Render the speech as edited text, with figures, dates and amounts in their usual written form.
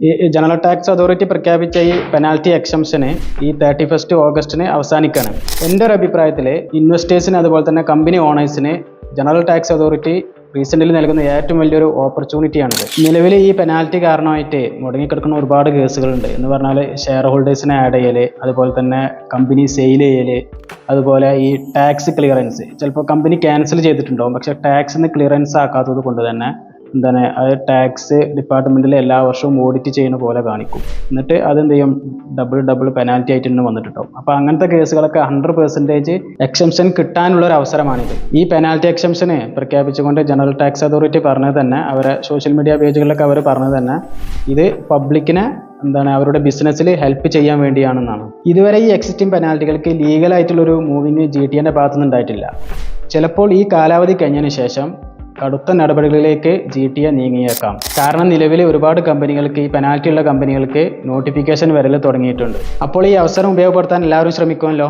ഈ general tax authority പ്രഖ്യാപിച്ച ഈ പെനാൽറ്റി എക്സംഷന് ഈ 31 ഓഗസ്റ്റിന് അവസാനിക്കാണ്. എൻ്റെ ഒരു അഭിപ്രായത്തിൽ ഇൻവെസ്റ്റേഴ്സിന് അതുപോലെ തന്നെ കമ്പനി ഓണേഴ്സിന് ജനറൽ ടാക്സ് അതോറിറ്റി റീസെൻ്റ്ലി നൽകുന്ന ഏറ്റവും വലിയൊരു ഓപ്പർച്യൂണിറ്റിയാണിത്. നിലവിൽ ഈ പെനാൽറ്റി കാരണമായിട്ട് മുടങ്ങിക്കിടക്കുന്ന ഒരുപാട് കേസുകളുണ്ട്. എന്ന് പറഞ്ഞാൽ ഷെയർ ഹോൾഡേഴ്സിനെ ആഡ് ചെയ്യൽ, അതുപോലെ തന്നെ കമ്പനി സെയിൽ ചെയ്യൽ, അതുപോലെ ഈ ടാക്സ് ക്ലിയറൻസ്. ചിലപ്പോൾ കമ്പനി ക്യാൻസൽ ചെയ്തിട്ടുണ്ടാവും, പക്ഷേ ടാക്സിന് ക്ലിയറൻസ് ആക്കാത്തത് കൊണ്ട് തന്നെ എന്താണ് അത് ടാക്സ് ഡിപ്പാർട്ട്മെൻറ്റിൽ എല്ലാ വർഷവും ഓഡിറ്റ് ചെയ്യുന്ന പോലെ കാണിക്കും. എന്നിട്ട് അതെന്ത് ചെയ്യും, ഡബിൾ പെനാൽറ്റി ആയിട്ട് തന്നെ വന്നിട്ടുണ്ടാവും. അപ്പോൾ അങ്ങനത്തെ കേസുകളൊക്കെ 100% എക്സംഷൻ കിട്ടാനുള്ളൊരു അവസരമാണിത്. ഈ പെനാൽറ്റി എക്സംഷന് പ്രഖ്യാപിച്ചുകൊണ്ട് ജനറൽ ടാക്സ് അതോറിറ്റി പറഞ്ഞത് തന്നെ, അവരെ സോഷ്യൽ മീഡിയ പേജുകളിലൊക്കെ അവർ പറഞ്ഞത് തന്നെ ഇത് പബ്ലിക്കിനെ അവരുടെ ബിസിനസ്സിൽ ഹെൽപ്പ് ചെയ്യാൻ വേണ്ടിയാണെന്നാണ്. ഇതുവരെ ഈ എക്സിസ്റ്റിംഗ് പെനാൽറ്റികൾക്ക് ലീഗലായിട്ടുള്ളൊരു മൂവിങ് GTAൻ്റെ ഭാഗത്തുനിന്ന് ഉണ്ടായിട്ടില്ല. ചിലപ്പോൾ ഈ കാലാവധി കഴിഞ്ഞതിന് ശേഷം കടുത്ത നടപടികളിലേക്ക് GTA നീങ്ങിയേക്കാം. കാരണം നിലവിൽ ഒരുപാട് കമ്പനികൾക്ക്, ഈ പെനാൽറ്റി ഉള്ള കമ്പനികൾക്ക് നോട്ടിഫിക്കേഷൻ വരൽ തുടങ്ങിയിട്ടുണ്ട്. അപ്പോൾ ഈ അവസരം ഉപയോഗപ്പെടുത്താൻ എല്ലാവരും ശ്രമിക്കുമല്ലോ.